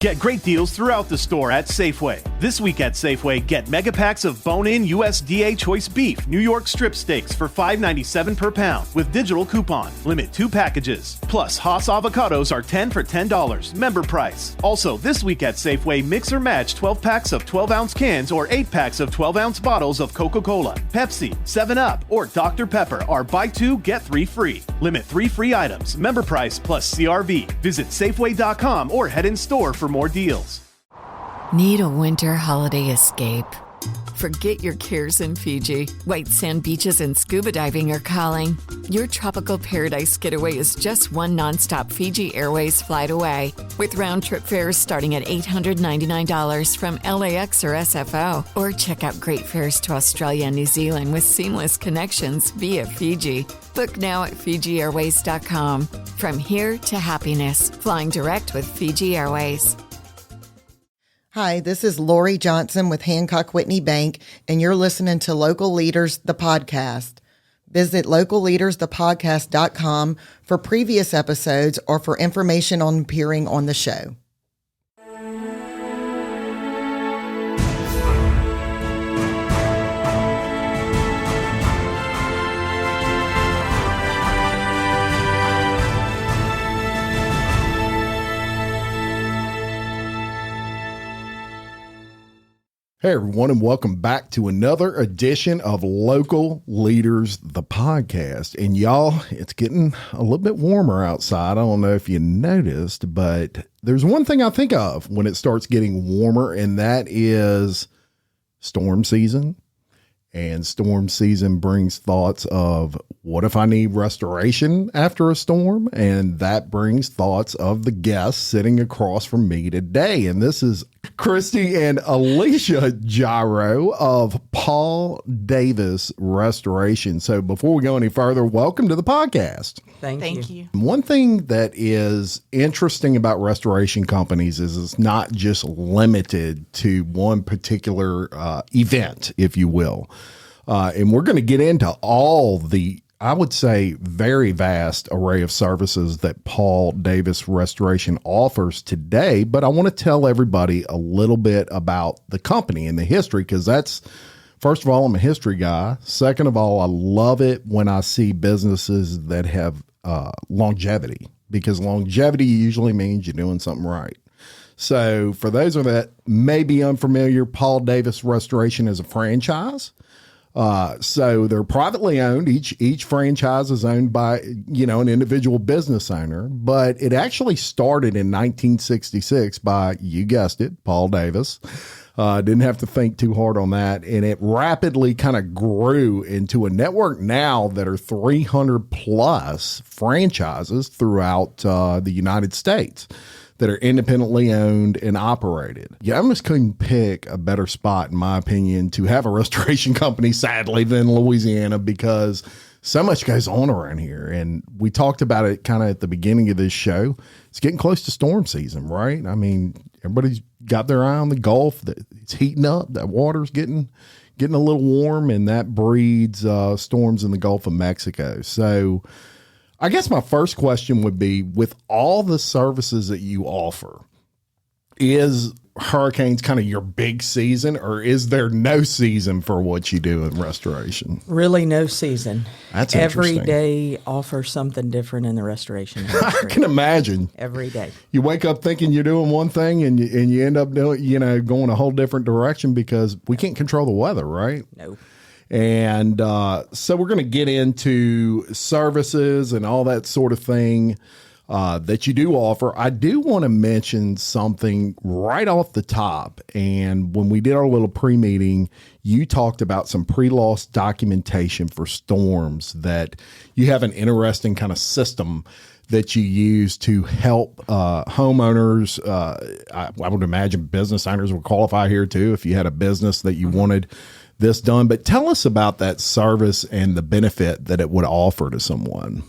Get great deals throughout the store at Safeway. This week at Safeway, get mega packs of bone-in USDA choice beef New York strip steaks for $5.97 per pound with digital coupon. Limit 2 packages. Plus, Haas avocados are 10 for $10. Member price. Also, this week at Safeway, mix or match 12 packs of 12-ounce cans or 8 packs of 12-ounce bottles of Coca-Cola, Pepsi, 7-Up, or Dr. Pepper are buy 2, get 3 free. Limit 3 free items. Member price plus CRV. Visit Safeway.com or head in store for more deals. Need a winter holiday escape? Forget your cares in Fiji. White sand beaches and scuba diving are calling. Your tropical paradise getaway is just one nonstop Fiji Airways flight away. With round-trip fares starting at $899 from LAX or SFO. Or check out great fares to Australia and New Zealand with seamless connections via Fiji. Book now at FijiAirways.com. From here to happiness, flying direct with Fiji Airways. Hi, this is Lori Johnson with Hancock Whitney Bank, and you're listening to Local Leaders, the podcast. Visit localleadersthepodcast.com for previous episodes or for information on appearing on the show. Hey, everyone, and welcome back to another edition of Local Leaders, the podcast. And y'all, it's getting a little bit warmer outside. I don't know if you noticed, but there's one thing I think of when it starts getting warmer, and that is storm season. And storm season brings thoughts of what if I need restoration after a storm? And that brings thoughts of the guests sitting across from me today. And this is Christy and Alicia Jarreau of Paul Davis Restoration. So before we go any further, welcome to the podcast. Thank you. One thing that is interesting about restoration companies is it's not just limited to one particular event, if you will. And we're going to get into all the, I would say, very vast array of services that Paul Davis Restoration offers today. But I want to tell everybody a little bit about the company and the history, because that's, first of all, I'm a history guy. Second of all, I love it when I see businesses that have longevity, because longevity usually means you're doing something right. So for those of that may be unfamiliar, Paul Davis Restoration is a franchise. So they're privately owned. Each franchise is owned by, an individual business owner, but it actually started in 1966 by, you guessed it, Paul Davis. Didn't have to think too hard on that. And it rapidly kind of grew into a network now that are 300 plus franchises throughout the United States that are independently owned and operated. You almost couldn't pick a better spot, in my opinion, to have a restoration company, sadly, than Louisiana, because so much goes on around here. And we talked about it kind of at the beginning of this show. It's getting close to storm season, right? I mean, everybody's got their eye on the Gulf. It's heating up. That water's getting a little warm, and that breeds storms in the Gulf of Mexico. So I guess my first question would be, with all the services that you offer, is hurricanes kind of your big season, or is there no season for what you do in restoration? Really no season. That's every interesting. day offers something different in the restoration industry. I can imagine. Every day. You wake up thinking you're doing one thing, and you end up doing, going a whole different direction, because we can't control the weather, right? No. And so we're going to get into services and all that sort of thing that you do offer. I do want to mention something right off the top. And when we did our little pre-meeting, you talked about some pre-loss documentation for storms, that you have an interesting kind of system that you use to help homeowners. I would imagine business owners would qualify here too, if you had a business that you wanted this done. But tell us about that service and the benefit that it would offer to someone.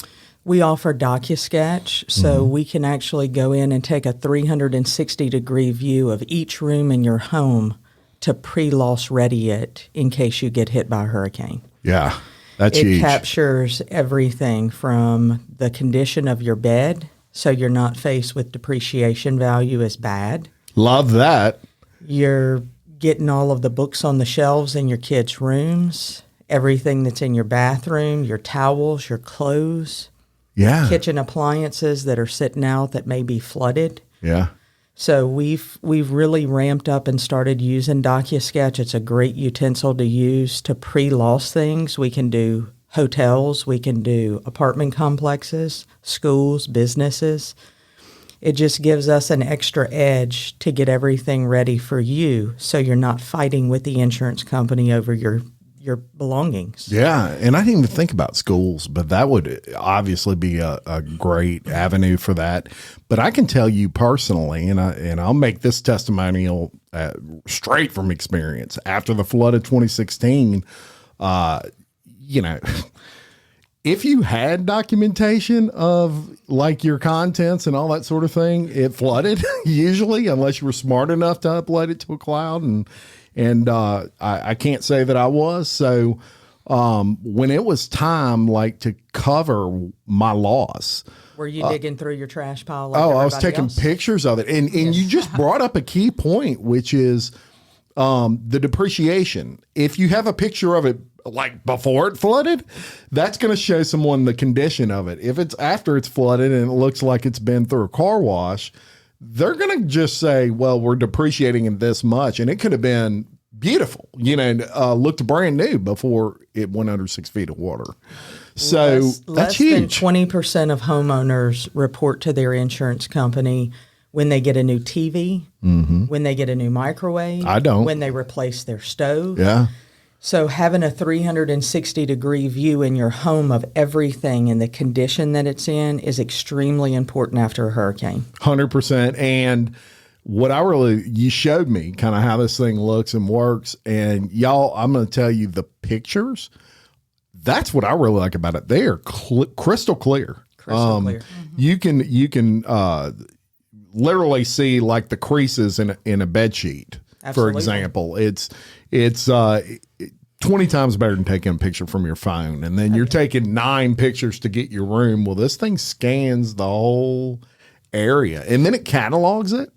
We offer DocuSketch, so we can actually go in and take a 360-degree view of each room in your home to pre-loss ready it in case you get hit by a hurricane. Yeah, that's It huge. captures everything from the condition of your bed, so you're not faced with depreciation value as bad. Love that. You're getting all of the books on the shelves in your kids' rooms, everything that's in your bathroom, your towels, your clothes, Yeah. kitchen appliances that are sitting out that may be flooded. Yeah. So we've really ramped up and started using DocuSketch. It's a great utensil to use to pre-loss things. We can do hotels, we can do apartment complexes, schools, businesses. It just gives us an extra edge to get everything ready for you so you're not fighting with the insurance company over your belongings. Yeah, and I didn't even think about schools, but that would obviously be a great avenue for that. But I can tell you personally, and I'll make this testimonial straight from experience. After the flood of 2016, if you had documentation of like your contents and all that sort of thing, it flooded usually, unless you were smart enough to upload it to a cloud. And I can't say that I was. So when it was time like to cover my loss, Were you digging through your trash pile? Like I was taking else? pictures of it. And you just brought up a key point, which is the depreciation. If you have a picture of it like before it flooded, that's going to show someone the condition of it. If it's after it's flooded and it looks like it's been through a car wash, they're going to just say, well, we're depreciating it this much. And it could have been beautiful, looked brand new before it went under 6 feet of water. So that's huge. Less than 20% of homeowners report to their insurance company when they get a new TV, when they get a new microwave. I don't. When they replace their stove. Yeah. So having a 360-degree view in your home of everything and the condition that it's in is extremely important after a hurricane. 100%. And what you showed me kind of how this thing looks and works. And y'all, I'm going to tell you the pictures. That's what I really like about it. They are crystal clear. Crystal clear. You can literally see like the creases in a bed sheet. Absolutely. For example, it's 20 times better than taking a picture from your phone. And then you're taking 9 pictures to get your room. Well, this thing scans the whole area and then it catalogs it.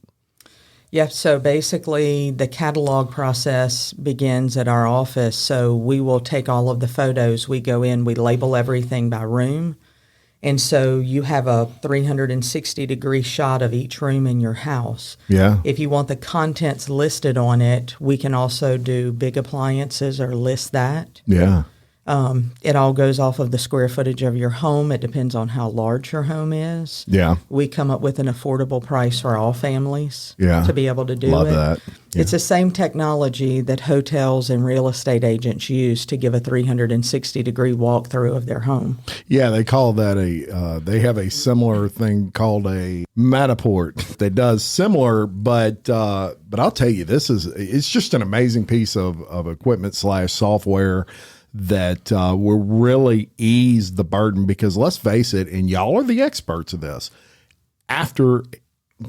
Yeah, so basically the catalog process begins at our office. So we will take all of the photos. We go in, we label everything by room. And so you have a 360-degree shot of each room in your house. Yeah. If you want the contents listed on it, we can also do big appliances or list that. Yeah. It all goes off of the square footage of your home. It depends on how large your home is. Yeah. We come up with an affordable price for all families Yeah. to be able to do Love it. that. Yeah. It's the same technology that hotels and real estate agents use to give a 360-degree walkthrough of their home. Yeah, they call that they have a similar thing called a Matterport that does similar, but I'll tell you, it's just an amazing piece of equipment / software that will really ease the burden, because let's face it, and y'all are the experts of this, after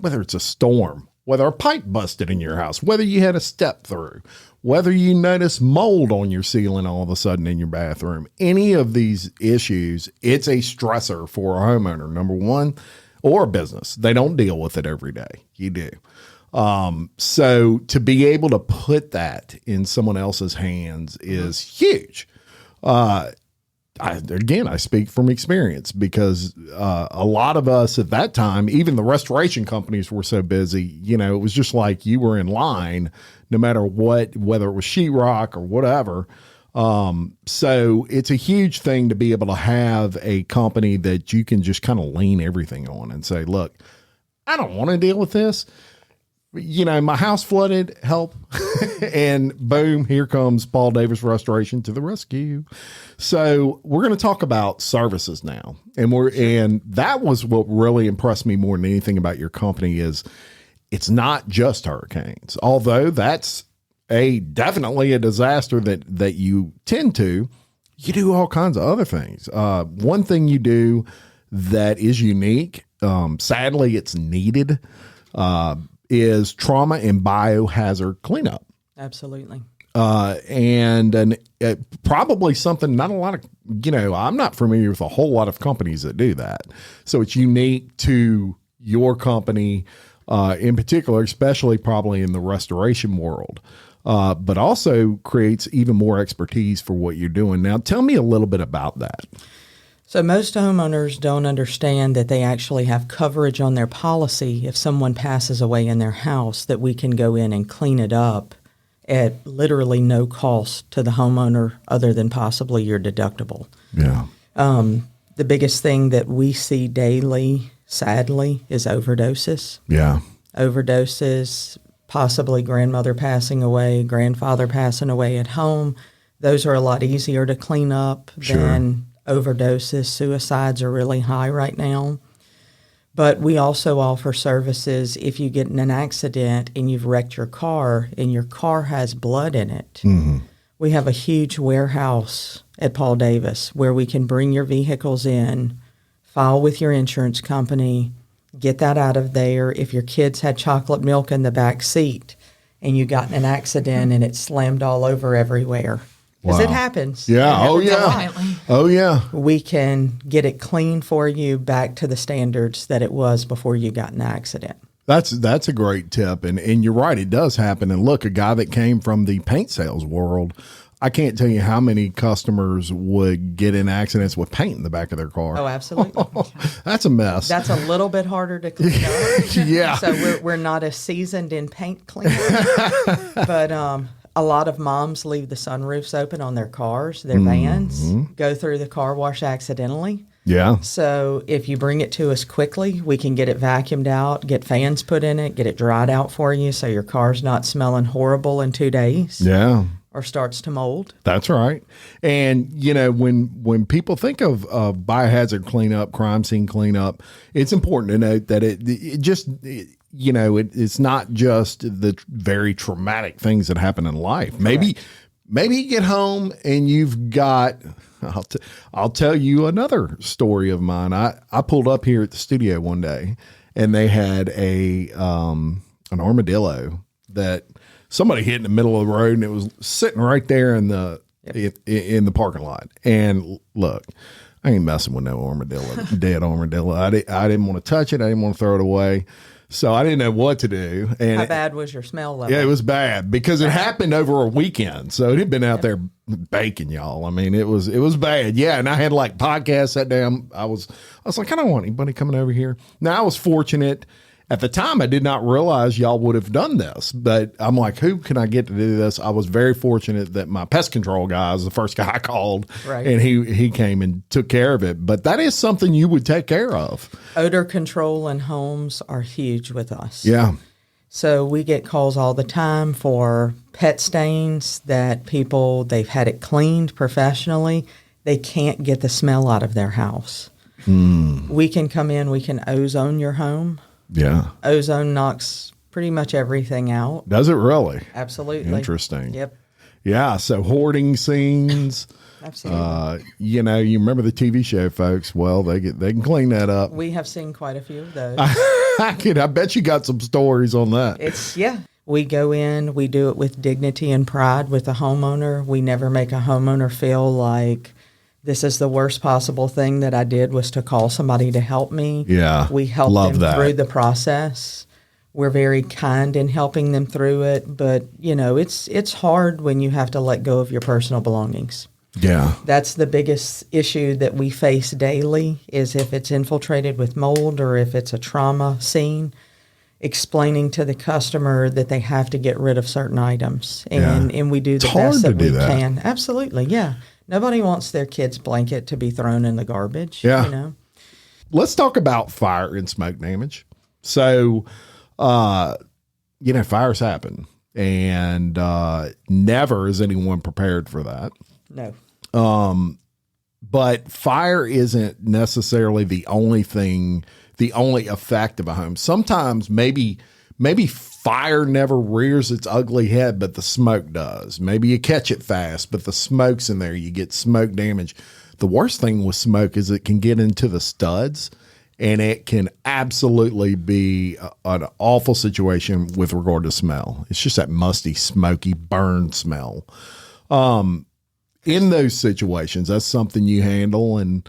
whether it's a storm, whether a pipe busted in your house, whether you had a step through, whether you notice mold on your ceiling all of a sudden in your bathroom, any of these issues, it's a stressor for a homeowner, number one, or a business. They don't deal with it every day. You do. So to be able to put that in someone else's hands is huge. I speak from experience, because a lot of us at that time, even the restoration companies were so busy, it was just like you were in line no matter what, whether it was sheetrock or whatever. So it's a huge thing to be able to have a company that you can just kind of lean everything on and say, look, I don't want to deal with this. My house flooded, help. And boom, here comes Paul Davis Restoration to the rescue. So we're going to talk about services now. And that was what really impressed me more than anything about your company is it's not just hurricanes, although that's definitely a disaster that you tend to. You do all kinds of other things. One thing you do that is unique, sadly it's needed, is trauma and biohazard cleanup. Absolutely. And probably something not a lot of, I'm not familiar with a whole lot of companies that do that. So it's unique to your company. in particular, especially probably in the restoration world. But also creates even more expertise for what you're doing. Now, tell me a little bit about that. So most homeowners don't understand that they actually have coverage on their policy if someone passes away in their house, that we can go in and clean it up at literally no cost to the homeowner other than possibly your deductible. Yeah. The biggest thing that we see daily, sadly, is overdoses. Yeah. Overdoses, possibly grandmother passing away, grandfather passing away at home. Those are a lot easier to clean up than overdoses. Suicides are really high right now. But we also offer services if you get in an accident and you've wrecked your car and your car has blood in it. Mm-hmm. We have a huge warehouse at Paul Davis where we can bring your vehicles in, file with your insurance company, get that out of there. If your kids had chocolate milk in the back seat and you got in an accident and it slammed all over everywhere, because it happens. Yeah. It happens Oh, yeah. we can get it clean for you back to the standards that it was before you got in an accident. That's a great tip. And you're right, it does happen. And look, a guy that came from the paint sales world, I can't tell you how many customers would get in accidents with paint in the back of their car. Oh, absolutely. That's a mess. That's a little bit harder to clean up. Yeah. So we're not as seasoned in paint cleaning, but a lot of moms leave the sunroofs open on their cars, their vans, go through the car wash accidentally. Yeah. So if you bring it to us quickly, we can get it vacuumed out, get fans put in it, get it dried out for you so your car's not smelling horrible in 2 days. Yeah. Or starts to mold. That's right. And, you know, when people think of biohazard cleanup, crime scene cleanup, it's important to note that it's not just the very traumatic things that happen in life. Maybe you get home and you've got, I'll tell you another story of mine. I pulled up here at the studio one day and they had an armadillo that somebody hit in the middle of the road and it was sitting right there in the parking lot. And look, I ain't messing with no armadillo, dead armadillo. I didn't want to touch it. I didn't want to throw it away. So I didn't know what to do. And how bad was your smell level? Yeah, it was bad because it happened over a weekend. So it had been out there baking, y'all. I mean, it was bad. Yeah. And I had like podcasts sat down. I was like, I don't want anybody coming over here. Now I was fortunate. At the time, I did not realize y'all would have done this, but I'm like, who can I get to do this? I was very fortunate that my pest control guy was the first guy I called, and he came and took care of it. But that is something you would take care of. Odor control in homes are huge with us. Yeah. So we get calls all the time for pet stains that they've had it cleaned professionally. They can't get the smell out of their house. We can come in, we can ozone your home. Yeah. Ozone knocks pretty much everything out. Does it really? Absolutely. Interesting. Yep. Yeah. So hoarding scenes. Absolutely. You remember the TV show, folks. Well, they can clean that up. We have seen quite a few of those. I bet you got some stories on that. We go in, we do it with dignity and pride with the homeowner. We never make a homeowner feel like this is the worst possible thing that I did was to call somebody to help me. Yeah. We help them through the process. We're very kind in helping them through it. But, it's hard when you have to let go of your personal belongings. Yeah. That's the biggest issue that we face daily is if it's infiltrated with mold or if it's a trauma scene, explaining to the customer that they have to get rid of certain items. And we do the best that we can. Absolutely, yeah. Nobody wants their kid's blanket to be thrown in the garbage. Yeah. Let's talk about fire and smoke damage. So, fires happen, and never is anyone prepared for that. No. But fire isn't necessarily the only effect of a home. Sometimes maybe fire never rears its ugly head, but the smoke does. Maybe you catch it fast, but the smoke's in there. You get smoke damage. The worst thing with smoke is it can get into the studs, and it can absolutely be an awful situation with regard to smell. It's just that musty, smoky, burn smell. In those situations, that's something you handle, and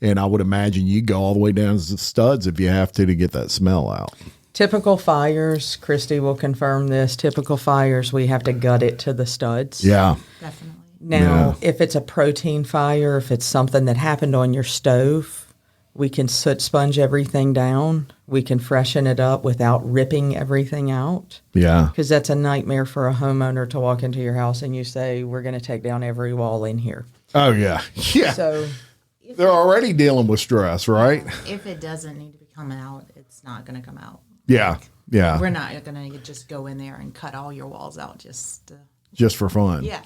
I would imagine you go all the way down to the studs if you have to get that smell out. Typical fires, Christy will confirm this. Typical fires, we have to gut it to the studs. Yeah. Definitely. Now, if it's a protein fire, if it's something that happened on your stove, we can soot sponge everything down. We can freshen it up without ripping everything out. Yeah. Because that's a nightmare for a homeowner to walk into your house and you say, we're going to take down every wall in here. Oh, yeah. Yeah. So they're already dealing with stress, right? If it doesn't need to be coming out, it's not going to come out. Yeah. Yeah. We're not going to just go in there and cut all your walls out Just for fun. yeah.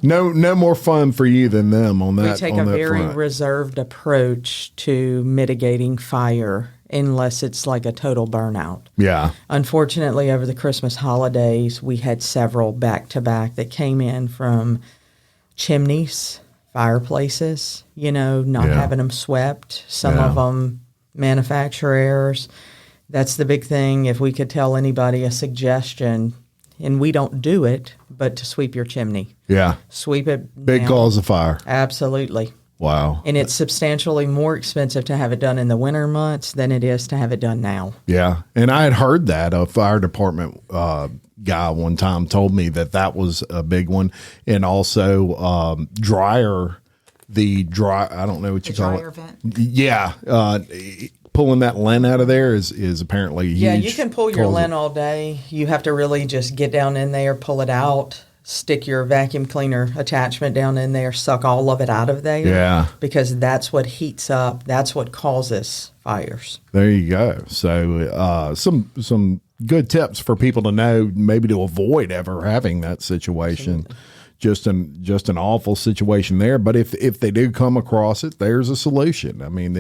No. No more fun for you than them on that. we take on a that very front. reserved approach to mitigating fire unless it's like a total burnout. Yeah. Unfortunately, over the Christmas holidays, we had several back-to-back that came in from chimneys, fireplaces, not Yeah. having them swept. Some Yeah. of them manufacturer errors. That's the big thing. If we could tell anybody a suggestion, and we don't do it, but to sweep your chimney. Yeah. Sweep it Big now. cause of fire. Absolutely. Wow. And it's substantially more expensive to have it done in the winter months than it is to have it done now. Yeah. And I had heard that a fire department guy one time told me that was a big one. And also I don't know what you call Dryer it. vent. Yeah. Pulling that lint out of there is apparently huge. Yeah, you can pull your cause of- lint all day. You have to really just get down in there, pull it out, stick your vacuum cleaner attachment down in there, suck all of it out of there. Yeah. Because that's what heats up. That's what causes fires. There you go. So some good tips for people to know, maybe to avoid ever having that situation. Just an awful situation there. But if they do come across it, there's a solution. I mean,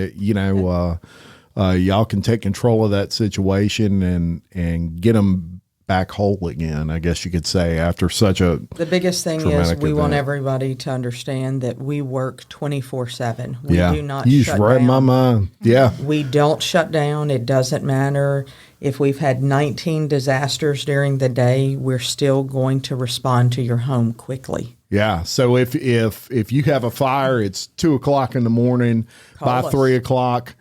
y'all can take control of that situation and get them back whole again, I guess you could say, after such a The biggest thing is traumatic we want event. everybody to understand that we work 24/7. We yeah. do not You shut just read down. my mind. Yeah. We don't shut down. It doesn't matter. If we've had 19 disasters during the day, we're still going to respond to your home quickly. Yeah. So if you have a fire, it's 2:00 in the morning. By Call us. 3:00,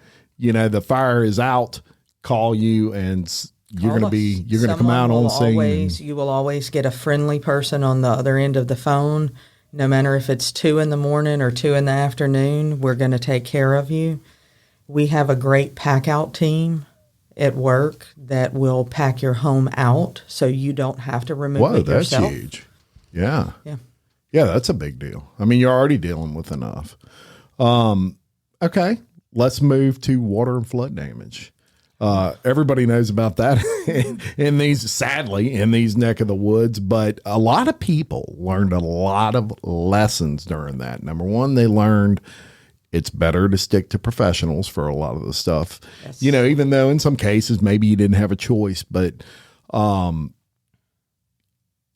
the fire is out. Call you, and you're going to come out on scene. You will always get a friendly person on the other end of the phone. No matter if it's 2 in the morning or 2 in the afternoon, we're going to take care of you. We have a great pack out team at work that will pack your home out so you don't have to remove Whoa, it that's yourself. huge. Yeah. Yeah. Yeah, that's a big deal. I mean, you're already dealing with enough. Okay, let's move to water and flood damage. Everybody knows about that in these neck of the woods, but a lot of people learned a lot of lessons during that. Number one, they learned it's better to stick to professionals for a lot of the stuff. Yes. Even though in some cases maybe you didn't have a choice, but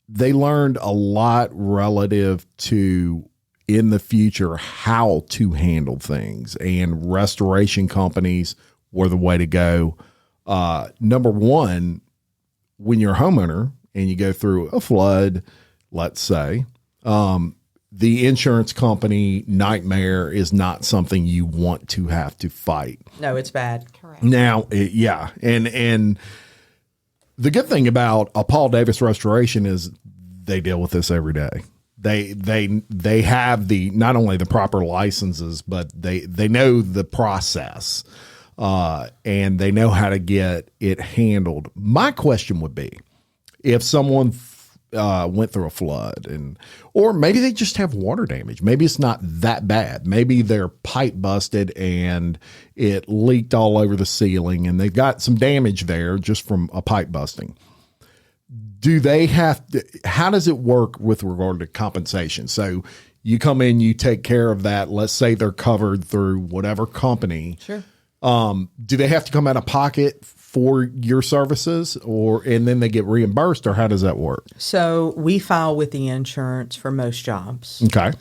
they learned a lot relative to in the future how to handle things, and restoration companies were the way to go. Number one, when you're a homeowner and you go through a flood, let's say, the insurance company nightmare is not something you want to have to fight. No, it's bad. Correct. Now, yeah. And the good thing about a Paul Davis restoration is they deal with this every day. They have not only the proper licenses, but they know the process, and they know how to get it handled. My question would be, if someone went through a flood, or maybe they just have water damage. Maybe it's not that bad. Maybe their pipe busted and it leaked all over the ceiling, and they've got some damage there just from a pipe busting. Do they have to, how does it work with regard to compensation? So you come in, you take care of that. Let's say they're covered through whatever company. Sure. Do they have to come out of pocket for your services, and then they get reimbursed, or how does that work? So we file with the insurance for most jobs. Okay.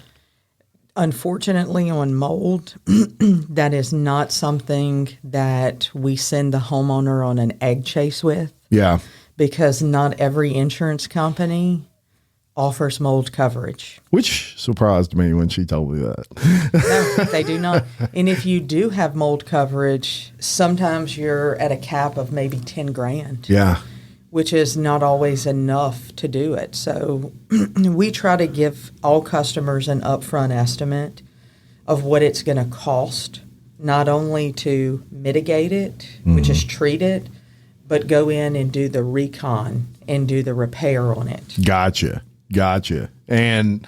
Unfortunately, on mold, that is not something that we send the homeowner on an egg chase with, Yeah. because not every insurance company offers mold coverage. Which surprised me when she told me that. No, they do not. And if you do have mold coverage, sometimes you're at a cap of maybe 10 grand. Yeah. Which is not always enough to do it. So we try to give all customers an upfront estimate of what it's going to cost, not only to mitigate it, which is treat it, but go in and do the recon and do the repair on it. Gotcha. And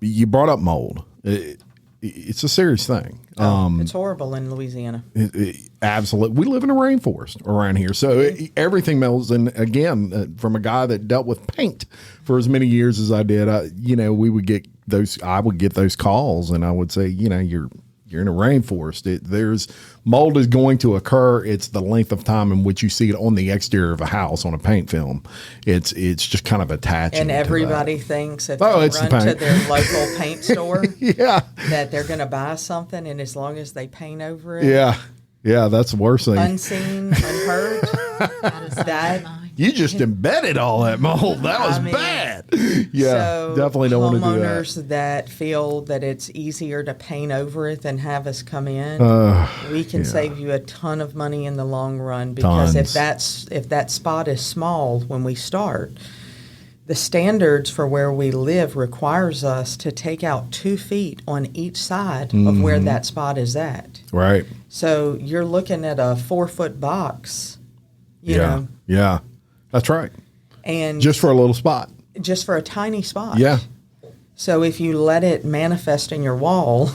you brought up mold. It's a serious thing. It's horrible in Louisiana. Absolutely. We live in a rainforest around here. So everything melts. And again, from a guy that dealt with paint for as many years as I did, I would get those calls and I would say, you're in a rainforest. There's mold is going to occur. It's the length of time in which you see it on the exterior of a house on a paint film. It's just kind of attaching. And everybody thinks if they run to their local paint store, that they're going to buy something, and as long as they paint over it, that's the worst thing. Unseen, unheard. that you just embedded all that mold. That was bad. Yeah, so definitely don't want to do that. Homeowners that feel that it's easier to paint over it than have us come in, we can save you a ton of money in the long run, because if that spot is small when we start, the standards for where we live requires us to take out 2 feet on each side of where that spot is at. Right. So you're looking at a 4-foot box, you know. Yeah, that's right. And just for a little spot. Just for a tiny spot. Yeah. So if you let it manifest in your wall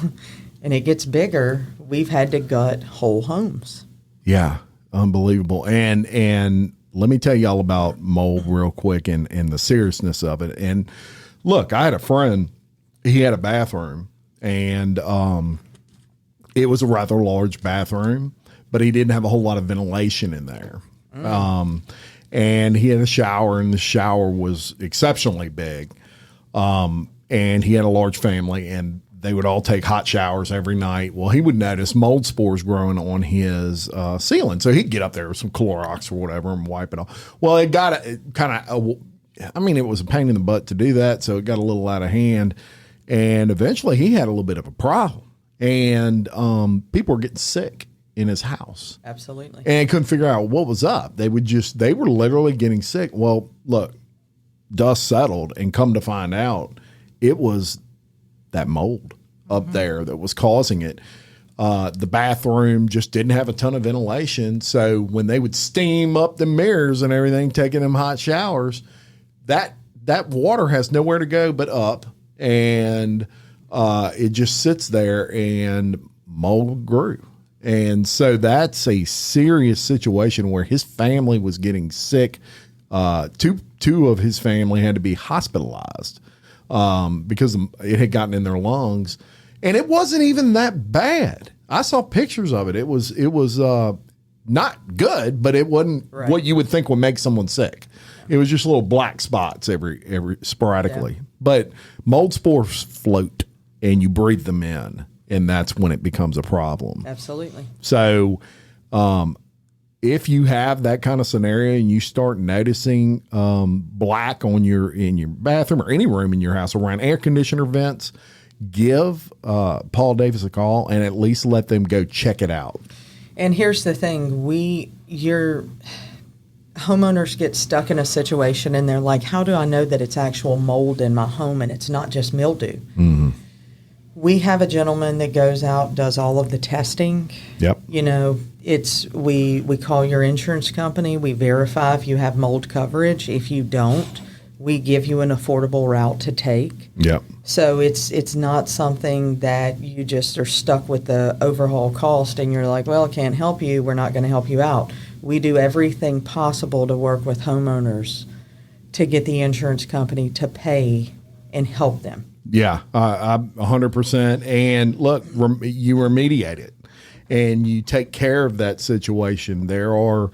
and it gets bigger, we've had to gut whole homes. Yeah, unbelievable. And let me tell you all about mold real quick and the seriousness of it. And look, I had a friend, he had a bathroom, and it was a rather large bathroom, but he didn't have a whole lot of ventilation in there. And he had a shower, and the shower was exceptionally big. And he had a large family, and they would all take hot showers every night. Well, he would notice mold spores growing on his ceiling. So he'd get up there with some Clorox or whatever and wipe it off. Well, it was a pain in the butt to do that, so it got a little out of hand. And eventually he had a little bit of a problem. And people were getting sick in his house. Absolutely. And couldn't figure out what was up. They were literally getting sick. Well, look, dust settled, and come to find out, it was that mold up there that was causing it. The bathroom just didn't have a ton of ventilation. So when they would steam up the mirrors and everything, taking them hot showers, that water has nowhere to go but up. And it just sits there, and mold grew. And so that's a serious situation where his family was getting sick. Two of his family had to be hospitalized because it had gotten in their lungs, and it wasn't even that bad. I saw pictures of it. It was not good, but it wasn't what you would think would make someone sick. It was just little black spots every sporadically. But mold spores float, and you breathe them in, and that's when it becomes a problem. Absolutely. So, if you have that kind of scenario and you start noticing black in your bathroom or any room in your house around air conditioner vents, give Paul Davis a call and at least let them go check it out. And here's the thing: your homeowners get stuck in a situation and they're like, "How do I know that it's actual mold in my home and it's not just mildew?" Mm-hmm. We have a gentleman that goes out, does all of the testing. Yep. We call your insurance company. We verify if you have mold coverage. If you don't, we give you an affordable route to take. Yep. So it's not something that you just are stuck with the overhaul cost and you're like, well, I can't help you. We're not going to help you out. We do everything possible to work with homeowners to get the insurance company to pay and help them. Yeah, 100%. And look, you remediate it and you take care of that situation. There are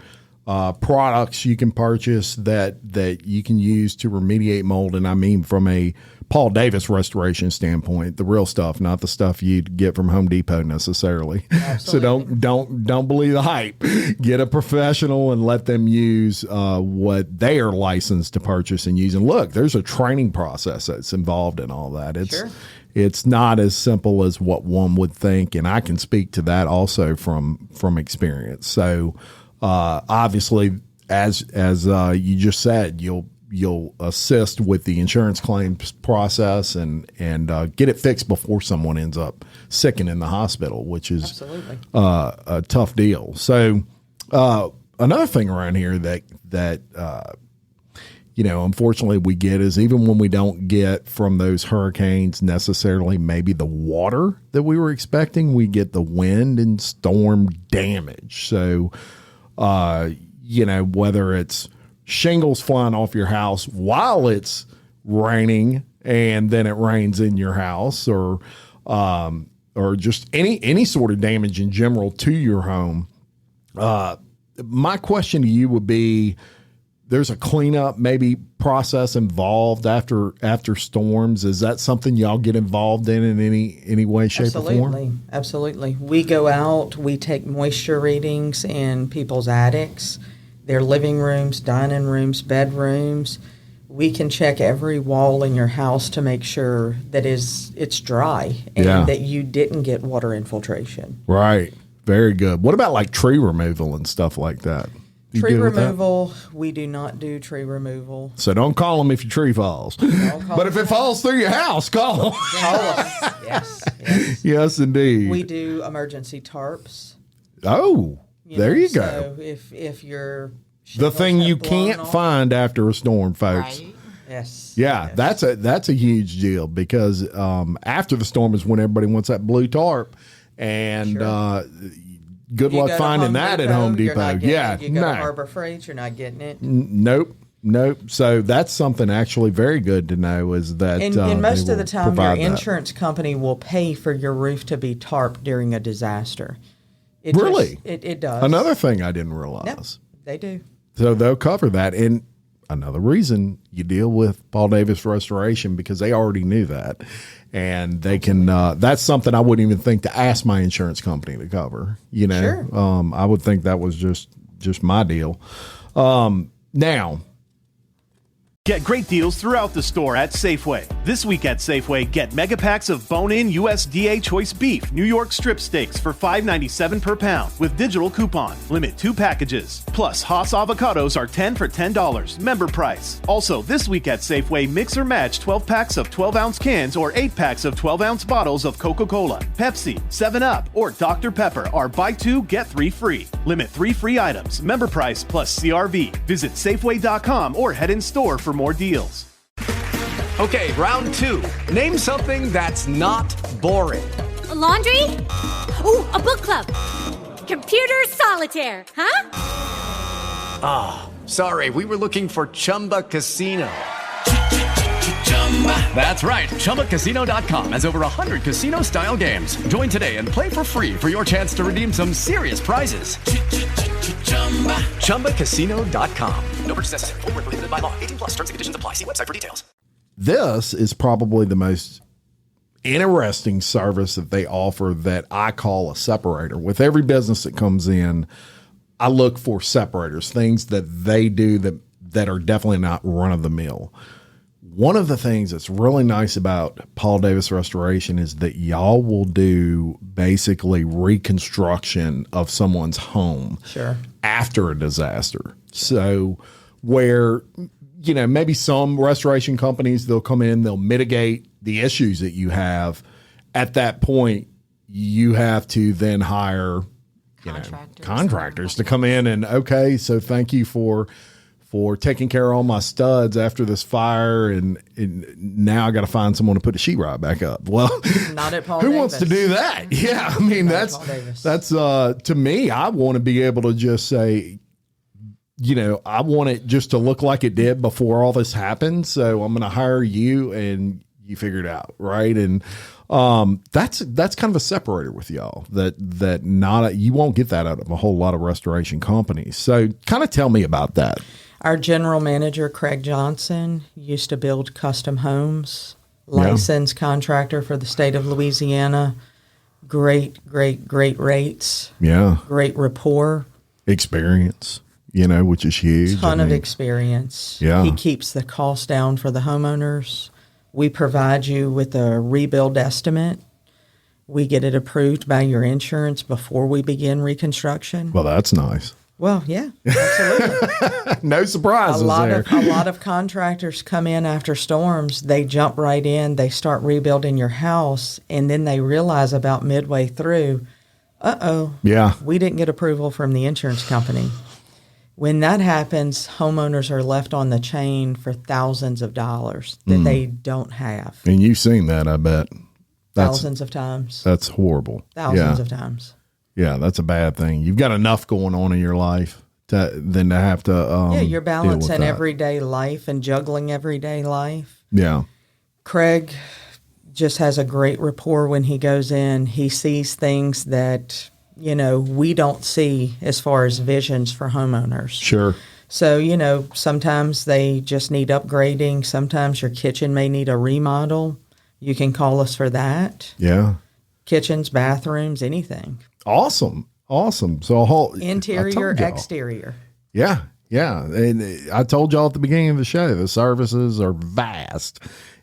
products you can purchase that you can use to remediate mold. And I mean, from a Paul Davis restoration standpoint, the real stuff, not the stuff you'd get from Home Depot necessarily. Absolutely. So don't believe the hype. Get a professional and let them use what they are licensed to purchase and use. And look, there's a training process that's involved in all that. It's not as simple as what one would think, and I can speak to that also from experience. So obviously, as you just said, you'll assist with the insurance claims process and get it fixed before someone ends up sick and in the hospital, which is a tough deal. So another thing around here that unfortunately we get is, even when we don't get from those hurricanes necessarily maybe the water that we were expecting, we get the wind and storm damage. So whether it's shingles flying off your house while it's raining and then it rains in your house, or just any sort of damage in general to your home. My question to you would be, there's a cleanup maybe process involved after storms. Is that something y'all get involved in any way, shape, or form? Absolutely. We go out, we take moisture readings in people's attics, their living rooms, dining rooms, bedrooms. We can check every wall in your house to make sure that it's dry and that you didn't get water infiltration. Right. Very good. What about like tree removal and stuff like that? Tree removal, we do not do tree removal. So don't call them if your tree falls. But if it falls through your house, call them. Call us. Yes. Yes, indeed. We do emergency tarps. Oh, there you go. So if you're the thing you can't find after a storm, folks. Right. Yes. Yeah, yes. that's a huge deal, because after the storm is when everybody wants that blue tarp, and good luck finding that at Home Depot. You go to Harbor Freight, you're not getting it. Nope. So that's something actually very good to know, is that and most of the time your insurance company will pay for your roof to be tarped during a disaster. Really? It does. Another thing I didn't realize. Yep, they do. So they'll cover that. And another reason you deal with Paul Davis Restoration, because they already knew that. And they can, that's something I wouldn't even think to ask my insurance company to cover, Sure. I would think that was just my deal. Now, Get great deals throughout the store at Safeway. This week at Safeway, get mega packs of bone-in USDA choice beef New York strip steaks for $5.97 per pound with digital coupon. Limit 2 packages. Plus, Haas avocados are 10 for $10. Member price. Also, this week at Safeway, mix or match 12 packs of 12-ounce cans or 8 packs of 12-ounce bottles of Coca-Cola, Pepsi, 7-Up, or Dr. Pepper are buy 2, get 3 free. Limit 3 free items. Member price plus CRV. Visit Safeway.com or head in store for more deals. Okay, round 2. Name something that's not boring. A laundry? Ooh, a book club. Computer solitaire, huh? Sorry, we were looking for Chumba Casino. That's right. ChumbaCasino.com has over 100 casino-style games. Join today and play for free for your chance to redeem some serious prizes. ChumbaCasino.com. No purchase necessary. Void where prohibited by law. 18 plus. Terms and conditions apply. See website for details. This is probably the most interesting service that they offer that I call a separator. With every business that comes in, I look for separators, things that they do that are definitely not run-of-the-mill. One of the things that's really nice about Paul Davis Restoration is that y'all will do basically reconstruction of someone's home after a disaster. So where, maybe some restoration companies, they'll come in, they'll mitigate the issues that you have. At that point, you have to then hire contractors to come in and, okay, so thank you for taking care of all my studs after this fire, and now I got to find someone to put the sheetrock back up. Well, not at Paul who Davis. wants to do that? Yeah, I mean, that's to me, I want to be able to just say, I want it just to look like it did before all this happened. So I'm going to hire you and you figure it out. Right. And That's kind of a separator with y'all that not you won't get that out of a whole lot of restoration companies. So kind of tell me about that. Our general manager, Craig Johnson, used to build custom homes, licensed contractor for the state of Louisiana. Great rates. Yeah. Great rapport. Experience, which is huge. Ton of experience. Yeah. He keeps the cost down for the homeowners. We provide you with a rebuild estimate. We get it approved by your insurance before we begin reconstruction. Well, that's nice. Well, yeah, absolutely. No surprises a lot there. of contractors come in after storms. They jump right in. They start rebuilding your house, and then they realize about midway through, yeah, we didn't get approval from the insurance company. When that happens, homeowners are left on the chain for thousands of dollars that they don't have. And you've seen that, I bet. Thousands of times. That's horrible. Thousands of times. Yeah, that's a bad thing. You've got enough going on in your life than to have to you're balancing deal with everyday life and juggling everyday life. Yeah. Craig just has a great rapport when he goes in. He sees things that, we don't see as far as visions for homeowners. Sure. So, sometimes they just need upgrading. Sometimes your kitchen may need a remodel. You can call us for that. Yeah. Kitchens, bathrooms, anything. Awesome. So a whole interior, exterior. Yeah. And I told y'all at the beginning of the show, the services are vast,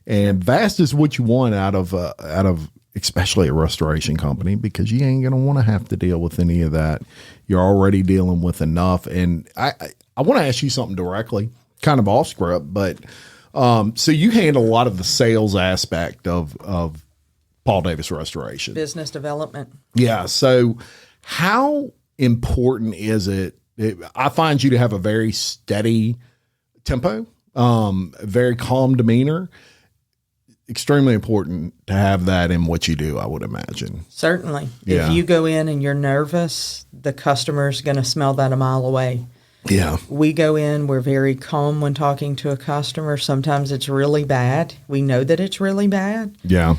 and vast is what you want out of especially a restoration company, because you ain't going to want to have to deal with any of that. You're already dealing with enough. And I want to ask you something directly, kind of off script, but so you handle a lot of the sales aspect of Paul Davis Restoration. Business development. Yeah. So how important is it? I find you to have a very steady tempo, very calm demeanor. Extremely important to have that in what you do, I would imagine. Certainly. Yeah. If you go in and you're nervous, the customer's going to smell that a mile away. Yeah. We go in, we're very calm when talking to a customer. Sometimes it's really bad. We know that it's really bad. Yeah.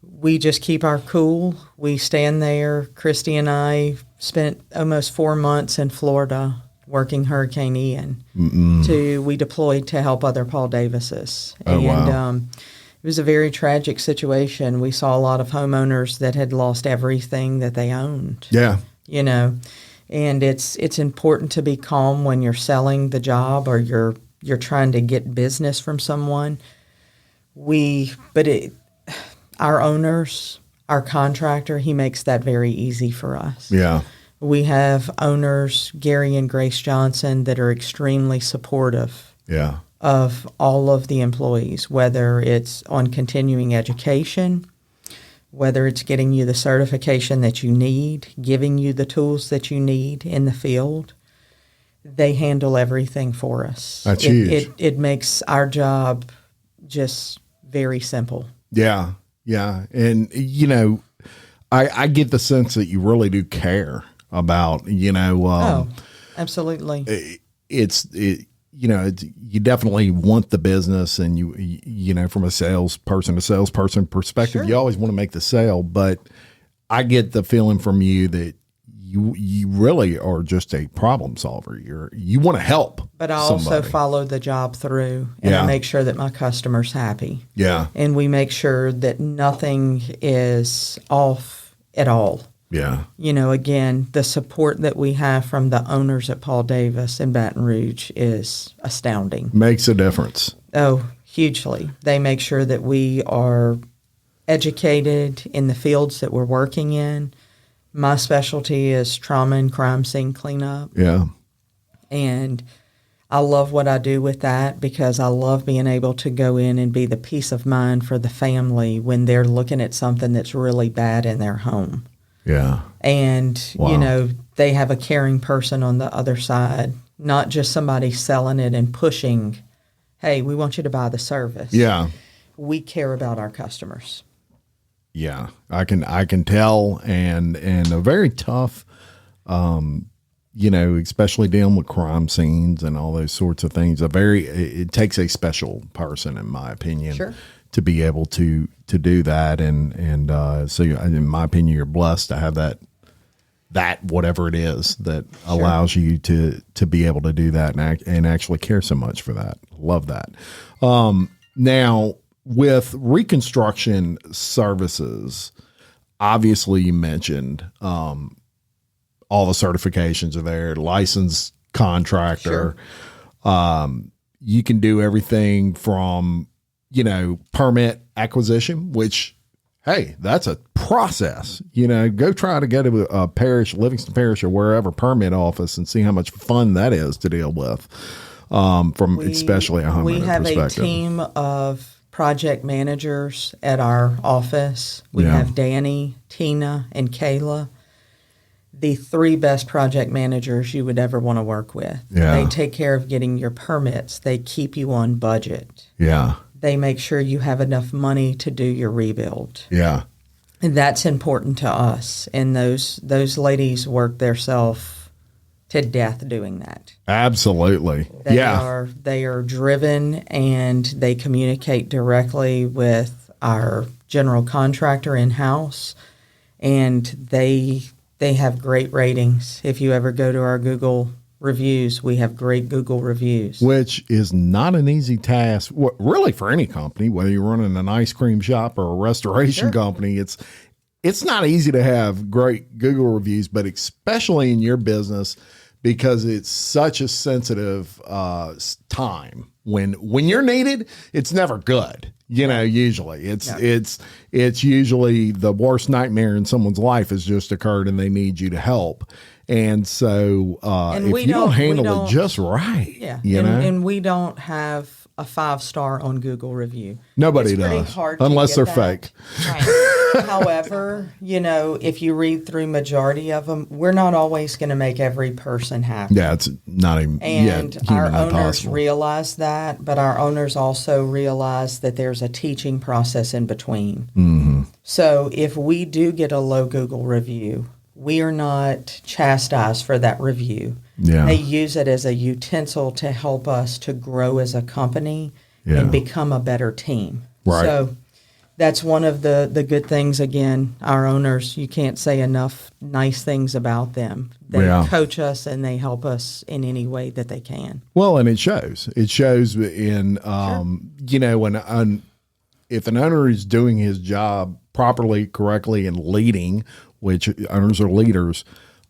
We just keep our cool. We stand there. Christy and I spent almost 4 months in Florida working Hurricane Ian. We deployed to help other Paul Davises. Oh, wow. It was a very tragic situation. We saw a lot of homeowners that had lost everything that they owned. Yeah. And it's important to be calm when you're selling the job or you're trying to get business from someone. Our owners, our contractor, he makes that very easy for us. Yeah. We have owners, Gary and Grace Johnson, that are extremely supportive. Yeah. Of all of the employees, whether it's on continuing education, whether it's getting you the certification that you need, giving you the tools that you need in the field. They handle everything for us. That's huge. It makes our job just very simple. Yeah. Yeah. And, I get the sense that you really do care about, absolutely. You definitely want the business, and from a salesperson to salesperson perspective, Sure. You always want to make the sale, but I get the feeling from you that you really are just a problem solver. You want to help. But I somebody. also follow the job through, and I make sure that my customer's happy. Yeah. And we make sure that nothing is off at all. Yeah. Again, the support that we have from the owners at Paul Davis in Baton Rouge is astounding. Makes a difference. Oh, hugely. They make sure that we are educated in the fields that we're working in. My specialty is trauma and crime scene cleanup. Yeah. And I love what I do with that because I love being able to go in and be the peace of mind for the family when they're looking at something that's really bad in their home. Yeah. And, Wow. they have a caring person on the other side, not just somebody selling it and pushing, hey, we want you to buy the service. Yeah. We care about our customers. Yeah. I can tell, and a very tough, especially dealing with crime scenes and all those sorts of things. It takes a special person, in my opinion, Sure. to be able to do that. And so in my opinion, you're blessed to have that whatever it is that allows you to be able to do that and actually care so much for that. Love that. Now with reconstruction services, obviously you mentioned, all the certifications are there, licensed contractor. You can do everything from, permit acquisition, which, hey, that's a process. Go try to get a parish, Livingston Parish or wherever permit office and see how much fun that is to deal with, especially a homeowner perspective. We have a team of project managers at our office. We have Danny, Tina, and Kayla. The 3 best project managers you would ever want to work with. Yeah. They take care of getting your permits. They keep you on budget. Yeah. They make sure you have enough money to do your rebuild. Yeah. And that's important to us. And those ladies work theirself to death doing that. Absolutely. They are driven, and they communicate directly with our general contractor in-house, and they have great ratings. If you ever go to our Google reviews, we have great Google reviews. Which is not an easy task, really, for any company, whether you're running an ice cream shop or a restoration company. It's not easy to have great Google reviews, but especially in your business, because it's such a sensitive time. When you're needed, it's never good. Usually it's usually the worst nightmare in someone's life has just occurred and they need you to help. And so if you don't handle it just right, and we don't have a 5-star on Google review. Nobody does, unless they're fake. Right. However, if you read through majority of them, we're not always going to make every person happy. Yeah, it's not even. And our owners possible. realize that, but our owners also realize that there's a teaching process in between. Mm-hmm. So if we do get a low Google review, we are not chastised for that review. Yeah. They use it as a utensil to help us to grow as a company and become a better team. Right. So that's one of the good things. Again, our owners, you can't say enough nice things about them. They coach us and they help us in any way that they can. Well, and it shows. It shows in, when if an owner is doing his job properly, correctly, and leading, which owners are leaders,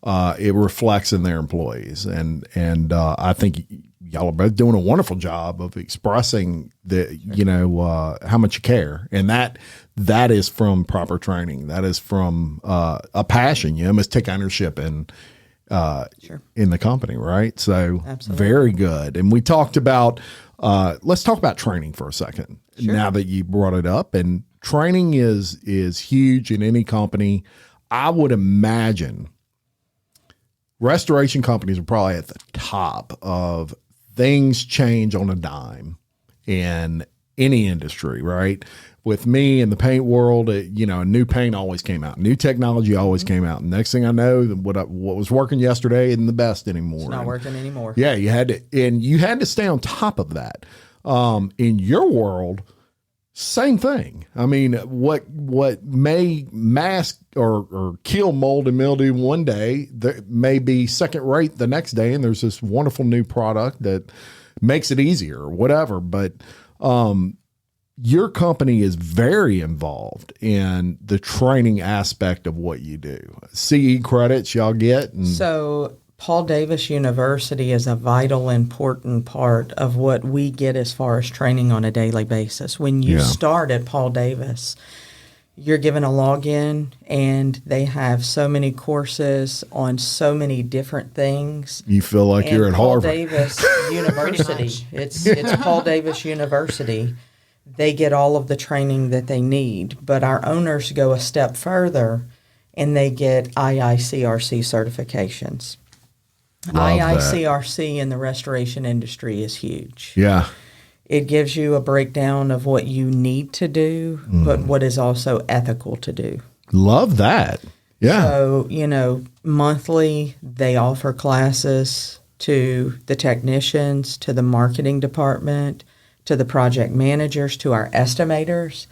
it reflects in their employees. And I think y'all are both doing a wonderful job of expressing how much you care. And that is from proper training. That is from a passion. You must take ownership in the company, right? So very good. And we talked about, let's talk about training for a second. Sure. Now that you brought it up, and training is huge in any company. I would imagine restoration companies are probably at the top of things change on a dime in any industry, right? With me in the paint world, a new paint always came out. New technology always came out. And next thing I know, what was working yesterday isn't the best anymore. It's not working anymore. Yeah, you had to stay on top of that. In your world, same thing. I mean, what may mask or kill mold and mildew one day, there may be second rate the next day, and there's this wonderful new product that makes it easier or whatever. But your company is very involved in the training aspect of what you do. CE credits y'all get. So Paul Davis University is a vital, important part of what we get as far as training on a daily basis. When you start at Paul Davis, you're given a login, and they have so many courses on so many different things. You feel like you're at Harvard. Paul Davis University. It's Paul Davis University. They get all of the training that they need, but our owners go a step further, and they get IICRC certifications. IICRC in the restoration industry is huge. Yeah. It gives you a breakdown of what you need to do, but what is also ethical to do. Love that. Yeah. So, monthly they offer classes to the technicians, to the marketing department, to the project managers, to our estimators.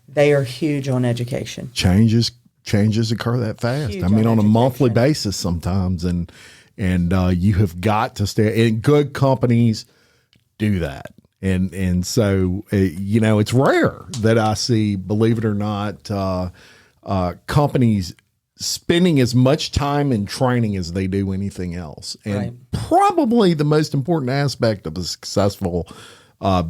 They are huge on education. Changes occur that fast. Huge I mean, on a monthly education. basis sometimes, and you have got to stay. And good companies do that, and so it's rare that I see, believe it or not, companies spending as much time in training as they do anything else. And Right. probably the most important aspect of a successful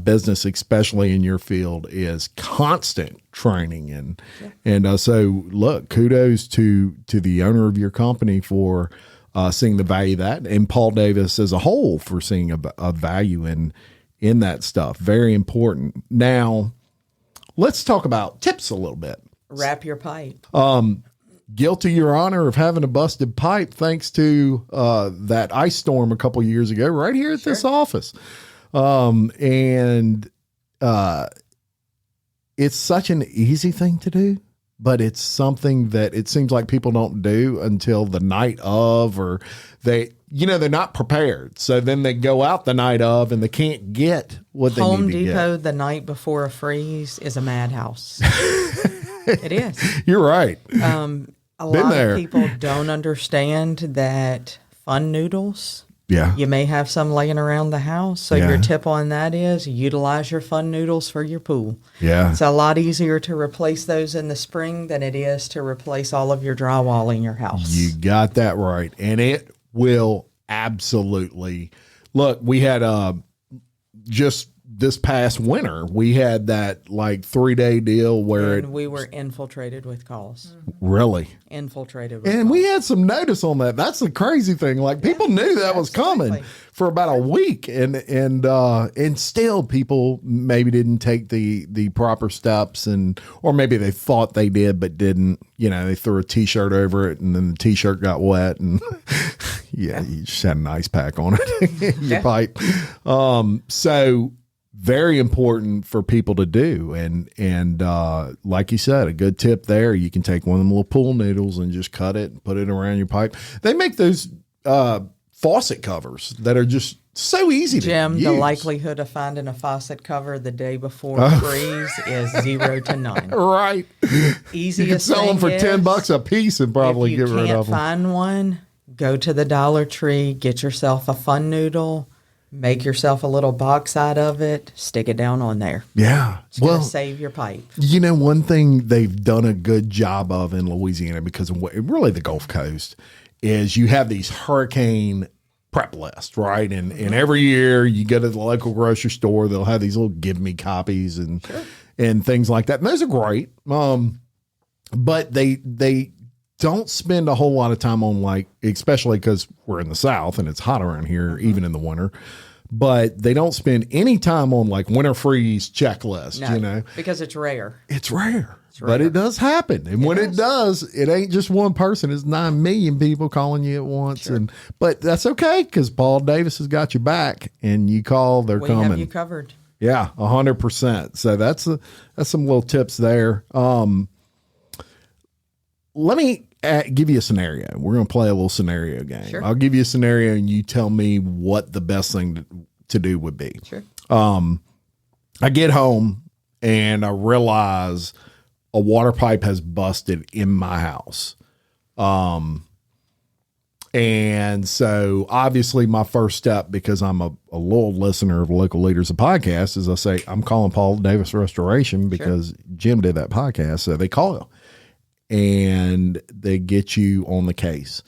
business, especially in your field, is constant training. And so look, kudos to the owner of your company for seeing the value of that, and Paul Davis as a whole for seeing a value in that stuff. Very important. Now, let's talk about tips a little bit. Wrap your pipe. Guilty, Your Honor, of having a busted pipe thanks to that ice storm a couple years ago right here at this office. And it's such an easy thing to do, but it's something that it seems like people don't do until the night of, or they're not prepared. So then they go out the night of and they can't get what they Home need to Depot get. the night before a freeze is a madhouse. It is. You're right. A lot of people don't understand that fun noodles. Yeah. You may have some laying around the house. So Yeah. your tip on that is utilize your fun noodles for your pool. Yeah. It's a lot easier to replace those in the spring than it is to replace all of your drywall in your house. You got that right. And it will absolutely. Look, we had just this past winter, we had that like 3-day deal where And we were infiltrated with calls. really. Infiltrated with And calls. we had some notice on that. That's the crazy thing. Like people knew that was coming absolutely. for about a week, and still people maybe didn't take the proper steps, or maybe they thought they did but didn't. They threw a T-shirt over it, and then the T-shirt got wet, and you just had an ice pack on it, your pipe. So very important for people to do. And like you said, a good tip there, you can take one of them little pool noodles and just cut it and put it around your pipe. They make those faucet covers that are just so easy Jim, to use. the likelihood of finding a faucet cover the day before a freeze is 0 to none. Right. Easiest You can sell them for thing $10 is, a piece and probably if you get rid can't of them. find one, go to the Dollar Tree, get yourself a fun noodle, make yourself a little box out of it, stick it down on there. Yeah. It's going to save your pipe. One thing they've done a good job of in Louisiana, because of really the Gulf Coast, is you have these hurricane prep lists, right? And every year you go to the local grocery store, they'll have these little give me copies and things like that. And those are great. But they don't spend a whole lot of time on, like, especially because we're in the South and it's hot around here, even in the winter. But they don't spend any time on like winter freeze checklist, No, because it's rare. It's rare. But it does happen. And when it does, it ain't just one person. It's 9 million people calling you at once. But that's okay, because Paul Davis has got your back, and you call, they're We coming. have you covered. Yeah, 100%. So that's some little tips there. Let me give you a scenario. We're going to play a little scenario game. Sure. I'll give you a scenario, and you tell me what the best thing to do would be. Sure. I get home, and I realize a water pipe has busted in my house. And so obviously my first step, because I'm a loyal listener of Local Leaders, a podcast, is I say, I'm calling Paul Davis Restoration, because Jim did that podcast. So they call and they get you on the case.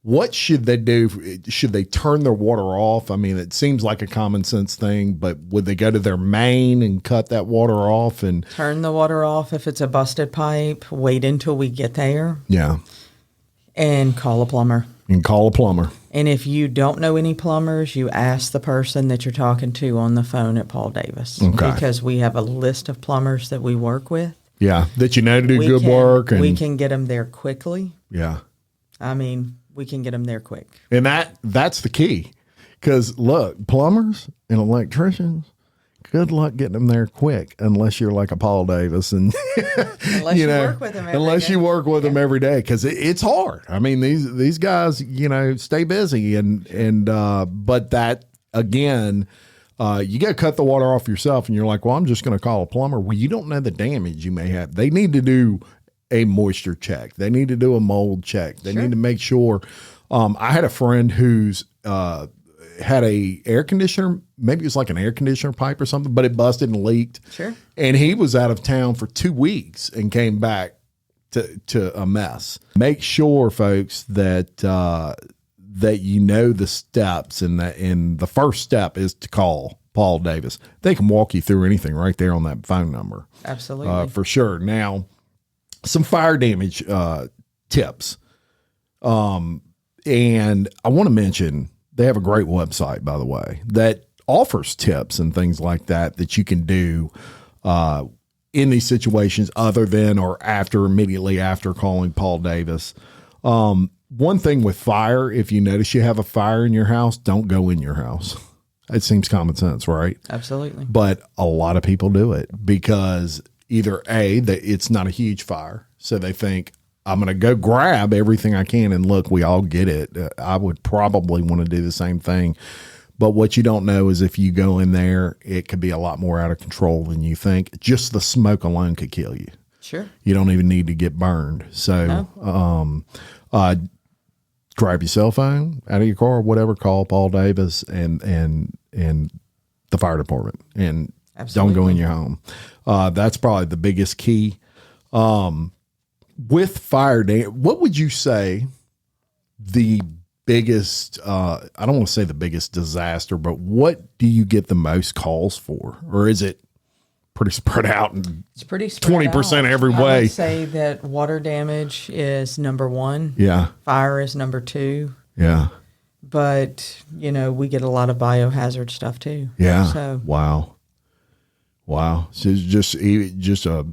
What should they do? Should they turn their water off? I mean, it seems like a common sense thing, but would they go to their main and cut that water off? And Turn the water off if it's a busted pipe. Wait until we get there yeah, and call a plumber. and call a plumber. And if you don't know any plumbers, you ask the person that you're talking to on the phone at Paul Davis. Okay. Because we have a list of plumbers that we work with. Yeah, that you know to do good work. And we can get them there quickly. yeah. I mean, we can get them there quick. And that's the key. Because, look, plumbers and electricians, good luck getting them there quick, unless you're like a Paul Davis. And Unless you work with them every unless day. you work with them every day, because it's hard. I mean, these guys, stay busy. And but that, again, You got to cut the water off yourself, and you're like, well, I'm just going to call a plumber. Well, you don't know the damage you may have. They need to do a moisture check. They need to do a mold check. They need to make sure. I had a friend who's had a air conditioner, maybe it was like an air conditioner pipe or something, but it busted and leaked. Sure. And he was out of town for 2 weeks and came back to a mess. Make sure, folks, that that you know the steps, and the first step is to call Paul Davis. They can walk you through anything right there on that phone number. Absolutely. For sure. Now, some fire damage tips. And I want to mention, they have a great website, by the way, that offers tips and things like that you can do in these situations other than or immediately after calling Paul Davis. One thing with fire, if you notice you have a fire in your house, don't go in your house. It seems common sense, right? Absolutely. But a lot of people do it because either that it's not a huge fire, so they think, I'm going to go grab everything I can, and look, we all get it. I would probably want to do the same thing. But what you don't know is if you go in there, it could be a lot more out of control than you think. Just the smoke alone could kill you. Sure. You don't even need to get burned. So, grab your cell phone out of your car or whatever, call Paul Davis and the fire department, and don't go in your home. That's probably the biggest key. With fire damage, what would you say the biggest, I don't want to say the biggest disaster, but what do you get the most calls for? Or is it pretty spread out? And it's pretty spread 20% out. Every way. I would say that water damage is number one. Yeah. Fire is number two. Yeah. But, we get a lot of biohazard stuff too. Yeah. So Wow. So it's just a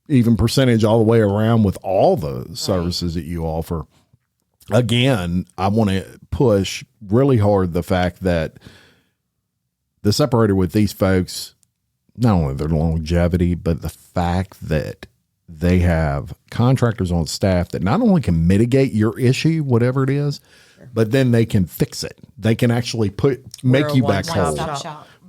even percentage all the way around with all the services that you offer. Again, I want to push really hard the fact that the separator with these folks, not only their longevity, but the fact that they have contractors on staff that not only can mitigate your issue, whatever it is, but then they can fix it. They can actually make you back whole.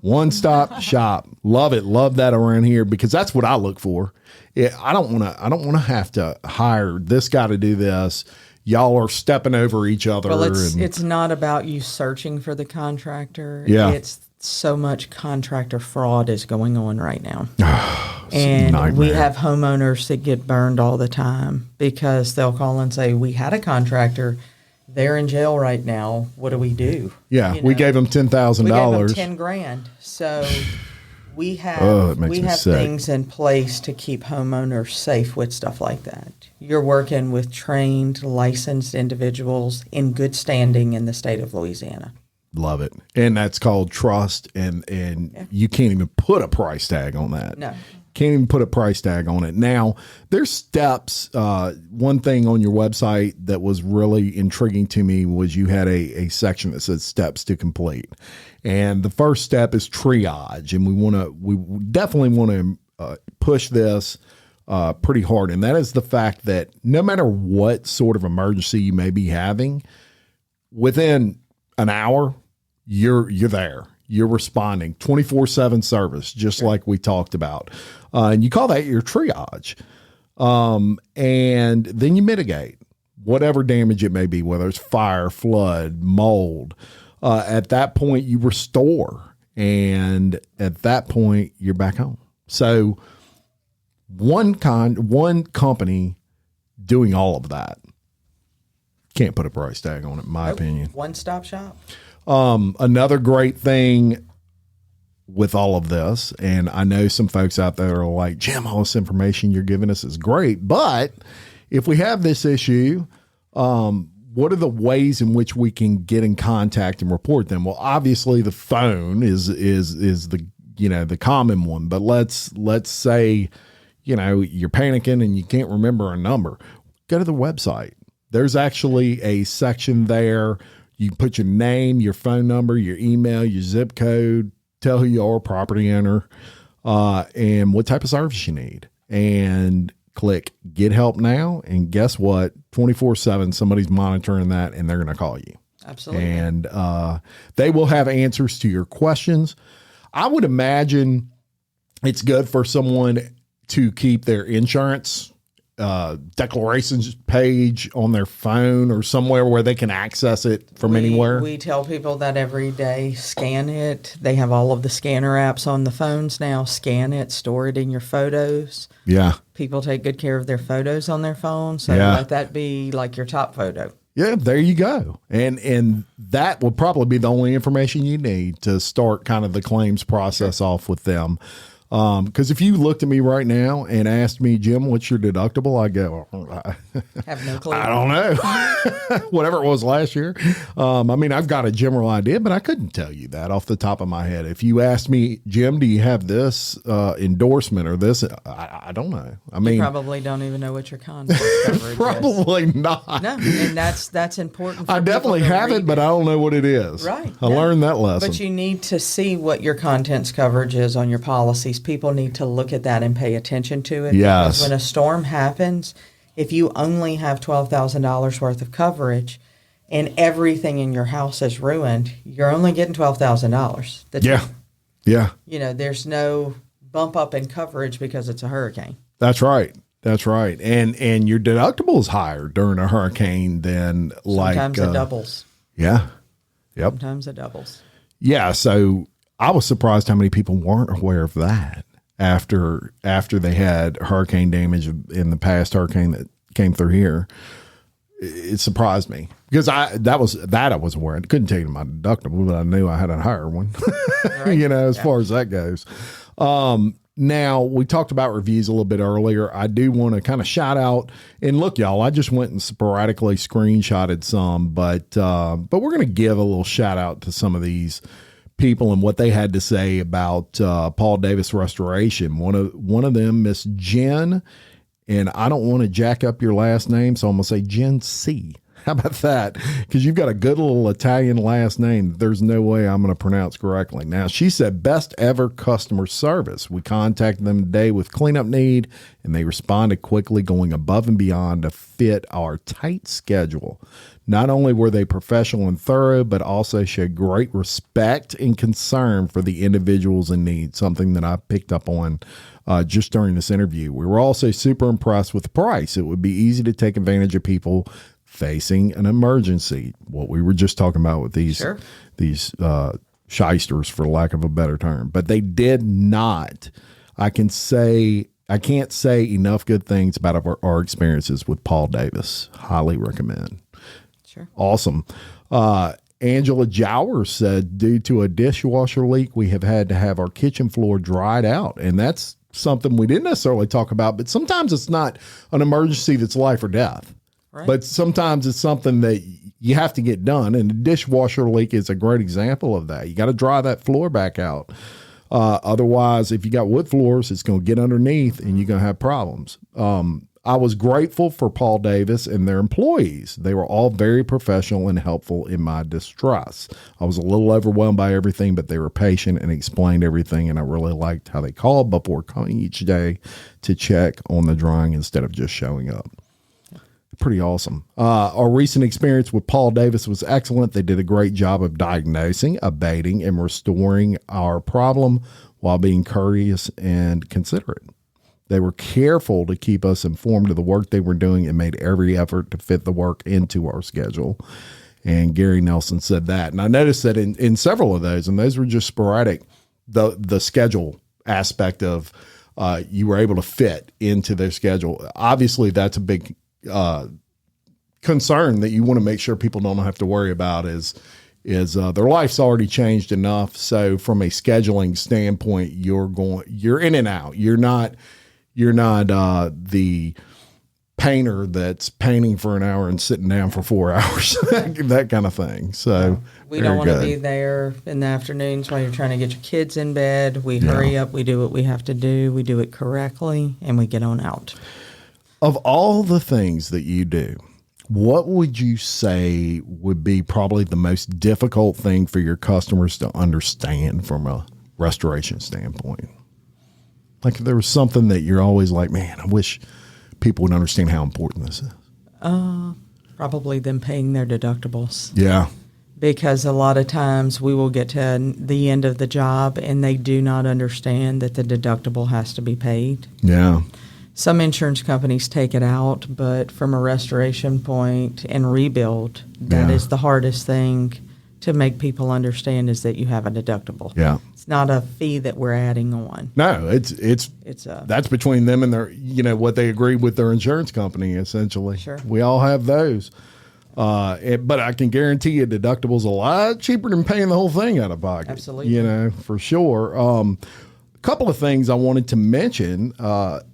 One-stop shop. Love it. Love that around here, because that's what I look for. I don't want to have to hire this guy to do this. Y'all are stepping over each other. Well, it's not about you searching for the contractor. Yeah. It's so much contractor fraud is going on right now. And we have homeowners that get burned all the time because they'll call and say, we had a contractor. They're in jail right now. What do we do? Yeah, we gave them $10,000. We gave them $10,000. So we have things in place to keep homeowners safe with stuff like that. You're working with trained, licensed individuals in good standing in the state of Louisiana. Love it. And that's called trust, and you can't even put a price tag on that. No. Can't even put a price tag on it. Now, there's steps. One thing on your website that was really intriguing to me was you had a section that said steps to complete. And the first step is triage. And we definitely want to push this pretty hard. And that is the fact that no matter what sort of emergency you may be having, within an hour, you're there. You're responding 24/7 service, just like we talked about. And you call that your triage. And then you mitigate whatever damage it may be, whether it's fire, flood, mold. At that point, you restore. And at that point, you're back home. So one company doing all of that can't put a price tag on it, in my opinion. One-stop shop. Another great thing with all of this, and I know some folks out there are like, Jim, all this information you're giving us is great, but if we have this issue, what are the ways in which we can get in contact and report them? Well, obviously the phone is the, the common one, but let's say, you're panicking and you can't remember a number. Go to the website. There's actually a section there. You can put your name, your phone number, your email, your zip code, tell who you are, property owner, and what type of service you need. And click Get Help Now. And guess what? 24/7, somebody's monitoring that and they're going to call you. Absolutely. And they will have answers to your questions. I would imagine it's good for someone to keep their insurance declarations page on their phone or somewhere where they can access it from anywhere. We tell people that every day, scan it. They have all of the scanner apps on the phones now. Scan it, store it in your photos. Yeah. People take good care of their photos on their phone, so let that be like your top photo. Yeah, there you go. And that will probably be the only information you need to start kind of the claims process off with them. Because if you looked at me right now and asked me, Jim, what's your deductible? I go, I have no clue. I don't know. Whatever it was last year. I mean, I've got a general idea, but I couldn't tell you that off the top of my head. If you asked me, Jim, do you have this endorsement or this? I don't know. I mean, you probably don't even know what your contents coverage probably is. not. No, and that's important. I definitely have it, but I don't know what it is. Right. I learned that lesson. But you need to see what your contents coverage is on your policies. People need to look at that and pay attention to it. Yes. Because when a storm happens, if you only have $12,000 worth of coverage and everything in your house is ruined, you're only getting $12,000. Yeah. Yeah. You know, there's no bump up in coverage because it's a hurricane. That's right. That's right. And your deductible is higher during a hurricane than Sometimes it doubles. Yeah. Yep. Sometimes it doubles. Yeah. So I was surprised how many people weren't aware of that after they had hurricane damage in the past hurricane that came through here. It surprised me because I was aware. I couldn't tell you my deductible, but I knew I had a higher one, Right. as far as that goes. Now we talked about reviews a little bit earlier. I do want to kind of shout out and look, y'all, I just went and sporadically screenshotted some, but we're going to give a little shout out to some of these people and what they had to say about Paul Davis Restoration. One of them, Miss Jen, and I don't want to jack up your last name, so I'm going to say Jen C. How about that? Because you've got a good little Italian last name. There's no way I'm going to pronounce correctly. Now, she said, best ever customer service. We contacted them today with cleanup need, and they responded quickly, going above and beyond to fit our tight schedule. Not only were they professional and thorough, but also showed great respect and concern for the individuals in need, something that I picked up on just during this interview. We were also super impressed with the price. It would be easy to take advantage of people facing an emergency, what we were just talking about with these shysters, for lack of a better term. But they did not. I can't say enough good things about our experiences with Paul Davis. Highly recommend. Sure. Awesome. Angela Jower said, due to a dishwasher leak, we have had to have our kitchen floor dried out. And that's something we didn't necessarily talk about, but sometimes it's not an emergency that's life or death. Right. But sometimes it's something that you have to get done. And the dishwasher leak is a great example of that. You got to dry that floor back out. Otherwise, if you got wood floors, it's going to get underneath and you're going to have problems. I was grateful for Paul Davis and their employees. They were all very professional and helpful in my distress. I was a little overwhelmed by everything, but they were patient and explained everything. And I really liked how they called before coming each day to check on the drawing instead of just showing up. Pretty awesome. Our recent experience with Paul Davis was excellent. They did a great job of diagnosing, abating, and restoring our problem while being courteous and considerate. They were careful to keep us informed of the work they were doing and made every effort to fit the work into our schedule. And Gary Nelson said that. And I noticed that in several of those, and those were just sporadic, the schedule aspect of you were able to fit into their schedule. Obviously, that's a big concern that you want to make sure people don't have to worry about is their life's already changed enough. So from a scheduling standpoint, you're in and out. You're not the painter that's painting for an hour and sitting down for 4 hours, that kind of thing. So we don't want to be there in the afternoons while you're trying to get your kids in bed. We hurry up. We do what we have to do. We do it correctly, and we get on out. Of all the things that you do, what would you say would be probably the most difficult thing for your customers to understand from a restoration standpoint? Like if there was something that you're always like, man, I wish people would understand how important this is. Probably them paying their deductibles. Yeah. because a lot of times we will get to the end of the job and they do not understand that the deductible has to be paid. Yeah. Some insurance companies take it out, but from a restoration point and rebuild, that is the hardest thing to make people understand, is that you have a deductible. Yeah. It's not a fee that we're adding on. No, it's that's between them and their, what they agree with their insurance company, essentially. Sure. We all have those. But I can guarantee you deductible's a lot cheaper than paying the whole thing out of pocket. Absolutely. For sure. A couple of things I wanted to mention.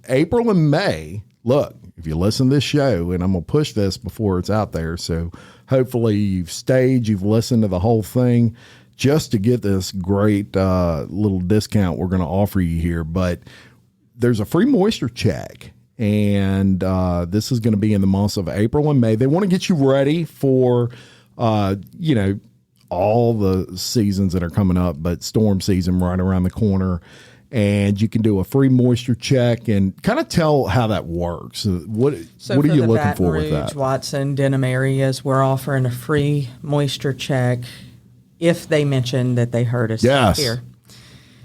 April and May, look, if you listen to this show, and I'm going to push this before it's out there, so hopefully you've listened to the whole thing just to get this great little discount we're going to offer you here. But there's a free moisture check. And this is going to be in the months of April and May. They want to get you ready for, all the seasons that are coming up, but storm season right around the corner. And you can do a free moisture check and kind of tell how that works. What are you looking for with that? Baton Rouge, Watson, Denham areas, we're offering a free moisture check if they mention that they heard us here.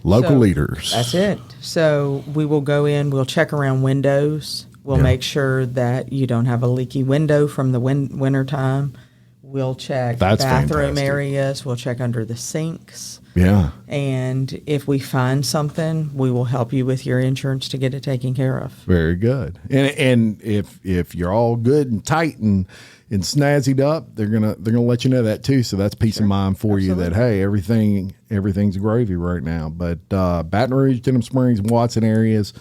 Local leaders. That's it. So we will go in, we'll check around windows. We'll make sure that you don't have a leaky window from the winter time. We'll check bathroom areas. We'll check under the sinks. Yeah. And if we find something, we will help you with your insurance to get it taken care of. Very good. And if you're all good and tight and snazzied up, they're gonna let you know that too. So that's peace of mind for you that, hey, everything's gravy right now. But Baton Rouge, Denham Springs, Watson areas,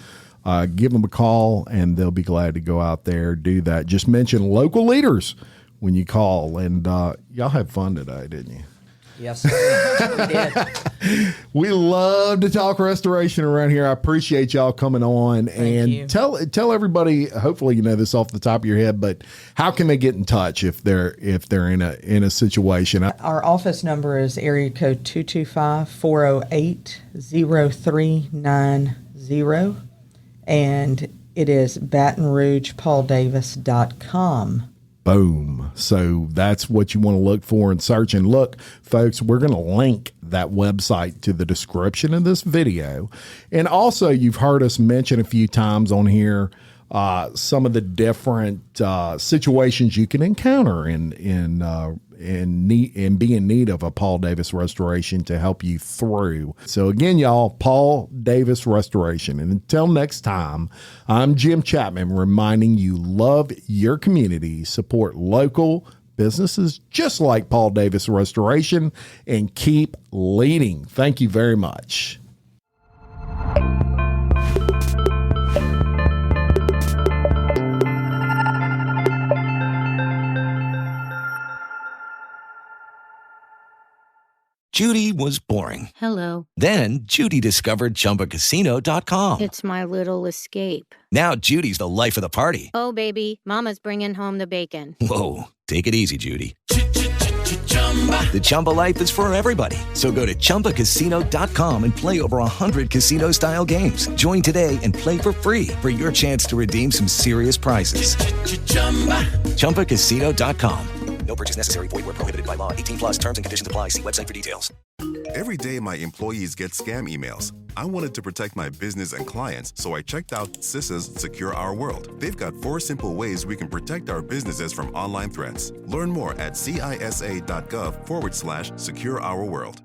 give them a call and they'll be glad to go out there, do that. Just mention local leaders when you call. And y'all had fun today, didn't you? Yes, sir. We did. We love to talk restoration around here. I appreciate y'all coming on. Thank you. Tell everybody, hopefully you know this off the top of your head, but how can they get in touch if they're in a situation? Our office number is area code 225-408-0390, and it is BatonRougePaulDavis.com. Boom. So that's what you want to look for and search. And look, folks, we're going to link that website to the description of this video. And also, you've heard us mention a few times on here some of the different situations you can encounter in be in need of a Paul Davis restoration to help you through. So again, y'all, Paul Davis Restoration. And until next time, I'm Jim Chapman, reminding you, love your community, support local businesses just like Paul Davis Restoration, and keep leading. Thank you very much. Judy was boring. Hello. Then Judy discovered ChumbaCasino.com. It's my little escape. Now Judy's the life of the party. Oh, baby, mama's bringing home the bacon. Whoa, take it easy, Judy. The Chumba life is for everybody. So go to ChumbaCasino.com and play over 100 casino-style games. Join today and play for free for your chance to redeem some serious prizes. ChumbaCasino.com. No purchase necessary. Void where prohibited by law. 18 plus terms and conditions apply. See website for details. Every day, my employees get scam emails. I wanted to protect my business and clients, so I checked out CISA's Secure Our World. They've got 4 simple ways we can protect our businesses from online threats. Learn more at CISA.gov/Secure Our World.